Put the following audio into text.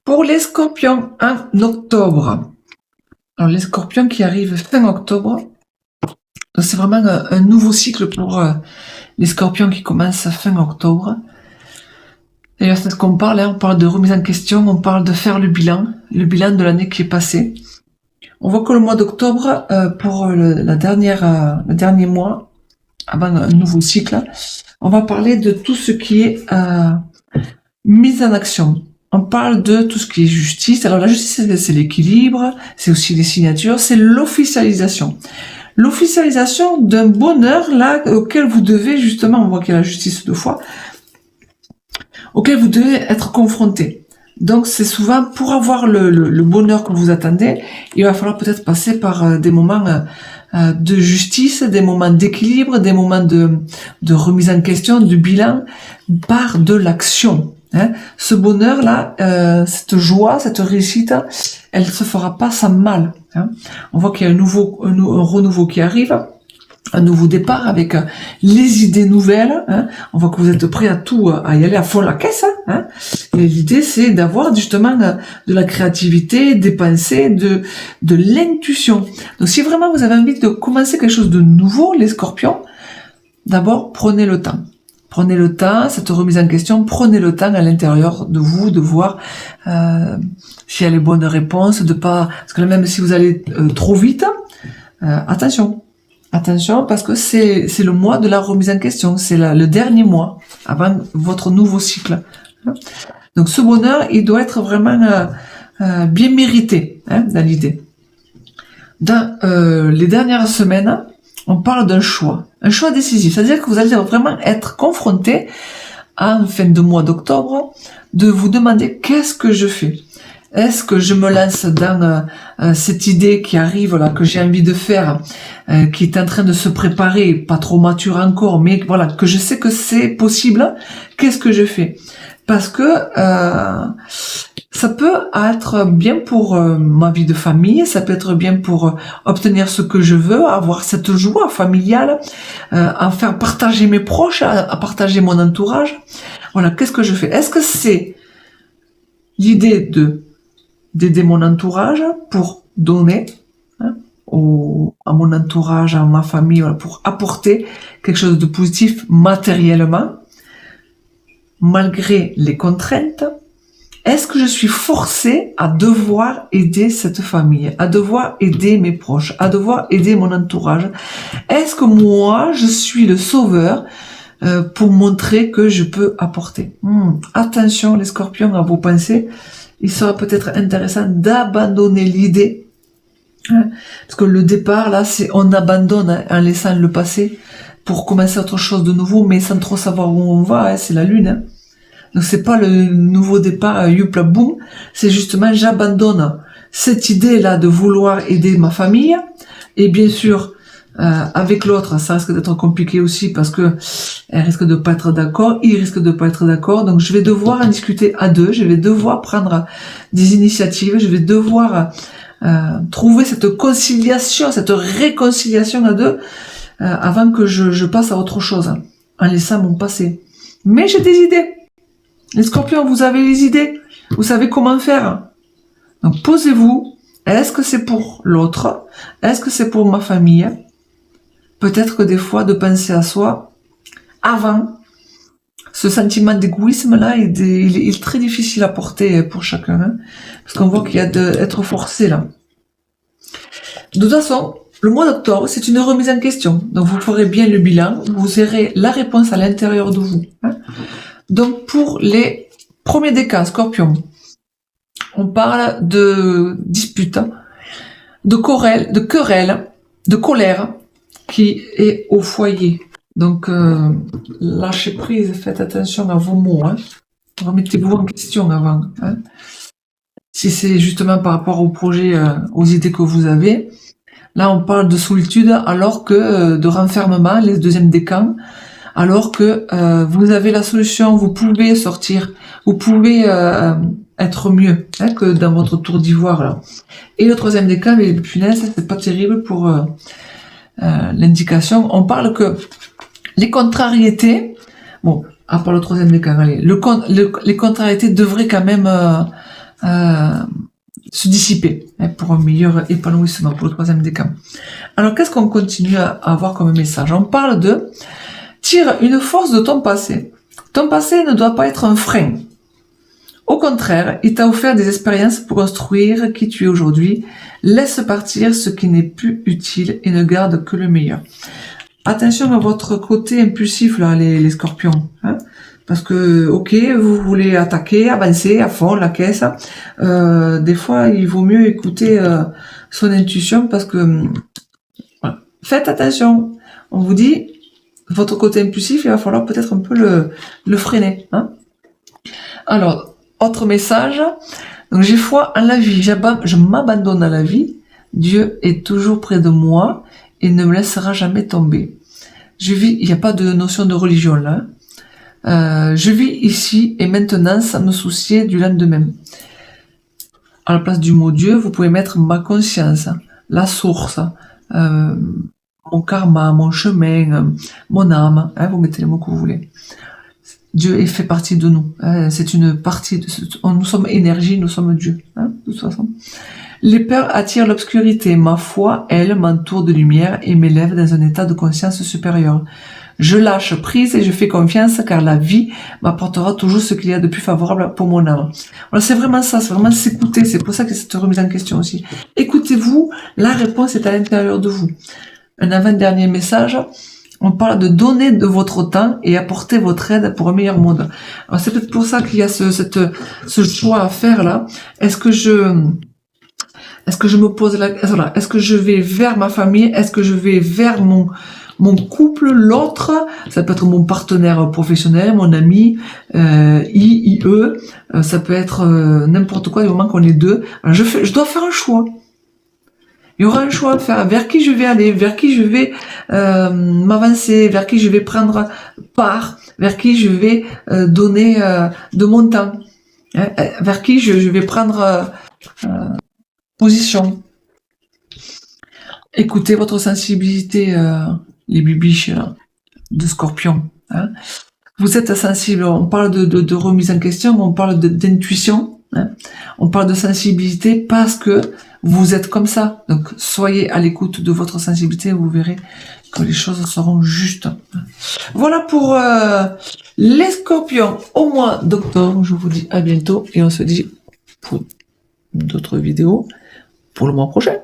Pour les scorpions en octobre. Alors les scorpions qui arrivent fin octobre. Donc c'est vraiment un nouveau cycle pour les scorpions qui commencent fin octobre. D'ailleurs c'est ce qu'on parle, hein, on parle de remise en question, on parle de faire le bilan de l'année qui est passée. On voit que le mois d'octobre, pour le dernier mois, avant un nouveau cycle, on va parler de tout ce qui est mise en action. On parle de tout ce qui est justice. Alors la justice, c'est l'équilibre, c'est aussi les signatures, c'est l'officialisation. L'officialisation d'un bonheur là auquel vous devez justement, on voit qu'il y a la justice deux fois, auquel vous devez être confronté. Donc c'est souvent pour avoir le bonheur que vous attendez, il va falloir peut-être passer par des moments de justice, des moments d'équilibre, des moments de remise en question, du bilan, par de l'action. Hein, ce bonheur-là, cette joie, cette réussite, elle se fera pas sans mal. Hein. On voit qu'il y a un renouveau qui arrive, un nouveau départ avec les idées nouvelles. Hein. On voit que vous êtes prêts à y aller à fond la caisse. Hein. Et l'idée, c'est d'avoir justement de la créativité, des pensées, de l'intuition. Donc, si vraiment vous avez envie de commencer quelque chose de nouveau, les scorpions, d'abord, prenez le temps. Prenez le temps, cette remise en question, prenez le temps à l'intérieur de vous, de voir s'il y a les bonnes réponses, parce que même si vous allez trop vite, attention, parce que c'est le mois de la remise en question, c'est le dernier mois avant votre nouveau cycle. Donc ce bonheur, il doit être vraiment bien mérité, hein, dans l'idée. Dans les dernières semaines, on parle d'un choix décisif, c'est-à-dire que vous allez vraiment être confronté en fin de mois d'octobre, de vous demander qu'est-ce que je fais. Est-ce que je me lance dans cette idée qui arrive là, que j'ai envie de faire, qui est en train de se préparer, pas trop mature encore, mais voilà, que je sais que c'est possible. Qu'est-ce que je fais? Parce que ça peut être bien pour ma vie de famille, ça peut être bien pour obtenir ce que je veux, avoir cette joie familiale, à faire partager mes proches, à partager mon entourage. Voilà, qu'est-ce que je fais? Est-ce que c'est l'idée d'aider mon entourage pour donner, hein, à mon entourage, à ma famille, voilà, pour apporter quelque chose de positif matériellement, malgré les contraintes? Est-ce que je suis forcée à devoir aider cette famille, à devoir aider mes proches, à devoir aider mon entourage? Est-ce que moi, je suis le sauveur pour montrer que je peux apporter? Attention les scorpions à vos pensées. Il sera peut-être intéressant d'abandonner l'idée. Hein, parce que le départ, là, c'est on abandonne, hein, en laissant le passé pour commencer autre chose de nouveau, mais sans trop savoir où on va, hein, c'est la lune. Hein. Donc c'est pas le nouveau départ, youpla boum, c'est justement j'abandonne cette idée-là de vouloir aider ma famille, et bien sûr, avec l'autre, ça risque d'être compliqué aussi parce que elle risque de pas être d'accord, il risque de pas être d'accord, donc je vais devoir en discuter à deux, je vais devoir prendre des initiatives, je vais devoir trouver cette conciliation, cette réconciliation à deux, avant que je passe à autre chose, en laissant mon passé. Mais j'ai des idées. Les scorpions, vous avez les idées, vous savez comment faire. Donc posez-vous, est-ce que c'est pour l'autre? Est-ce que c'est pour ma famille? Peut-être que des fois, de penser à soi, avant, ce sentiment d'égoïsme-là, il est très difficile à porter pour chacun, hein, parce qu'on voit qu'il y a d'être forcé là. De toute façon, le mois d'octobre, c'est une remise en question. Donc vous ferez bien le bilan, vous aurez la réponse à l'intérieur de vous. Hein. Donc pour les premiers décans, scorpions, on parle de disputes, de querelles, de colère qui est au foyer. Donc lâchez prise, faites attention à vos mots. Hein. Remettez-vous en question avant. Hein. Si c'est justement par rapport au projet, aux idées que vous avez, là on parle de solitude alors que de renfermement, les deuxièmes décans. Alors que vous avez la solution, vous pouvez sortir, vous pouvez être mieux, hein, que dans votre tour d'ivoire là. Et le troisième décan, les punaises, c'est pas terrible pour l'indication. On parle que les contrariétés, bon, à part le troisième décan, allez, les contrariétés devraient quand même se dissiper, hein, pour un meilleur épanouissement, pour le troisième décan. Alors, qu'est-ce qu'on continue à avoir comme message? On parle de tire une force de ton passé. Ton passé ne doit pas être un frein. Au contraire, il t'a offert des expériences pour construire qui tu es aujourd'hui. Laisse partir ce qui n'est plus utile et ne garde que le meilleur. Attention à votre côté impulsif, là, les scorpions. Hein, parce que, ok, vous voulez attaquer, avancer à fond, la caisse. Des fois, il vaut mieux écouter son intuition parce que... voilà. Faites attention. On vous dit, votre côté impulsif, il va falloir peut-être un peu le freiner. Hein. Alors, autre message. Donc, j'ai foi en la vie. Je m'abandonne à la vie. Dieu est toujours près de moi et ne me laissera jamais tomber. Je vis, il n'y a pas de notion de religion là. Je vis ici et maintenant sans me soucier du lendemain. À la place du mot Dieu, vous pouvez mettre ma conscience, la source, mon karma, mon chemin, mon âme. Hein, vous mettez les mots que vous voulez. Dieu fait partie de nous. Hein, c'est une partie de nous sommes énergie, nous sommes Dieu. Hein, de toute façon. Les peurs attirent l'obscurité. Ma foi, elle, m'entoure de lumière et m'élève dans un état de conscience supérieur. Je lâche prise et je fais confiance car la vie m'apportera toujours ce qu'il y a de plus favorable pour mon âme. Voilà, c'est vraiment ça, c'est vraiment s'écouter. C'est pour ça que cette remise en question aussi. Écoutez-vous, la réponse est à l'intérieur de vous. Un avant-dernier message. On parle de donner de votre temps et apporter votre aide pour un meilleur monde. Alors c'est peut-être pour ça qu'il y a ce choix à faire là. Est-ce que je me pose voilà, est-ce que je vais vers ma famille? Est-ce que je vais vers mon couple, l'autre? Ça peut être mon partenaire professionnel, mon ami, IE, ça peut être n'importe quoi du moment qu'on est deux. Alors je dois faire un choix. Il y aura un choix à faire, vers qui je vais aller, vers qui je vais m'avancer, vers qui je vais prendre part, vers qui je vais donner de mon temps, hein, vers qui je vais prendre position. Écoutez votre sensibilité, les bibiches de Scorpion. Hein. Vous êtes sensible, on parle de remise en question, on parle d'intuition, hein. On parle de sensibilité parce que vous êtes comme ça. Donc soyez à l'écoute de votre sensibilité, vous verrez que les choses seront justes. Voilà pour les Scorpions au mois d'octobre. Je vous dis à bientôt et on se dit pour d'autres vidéos pour le mois prochain.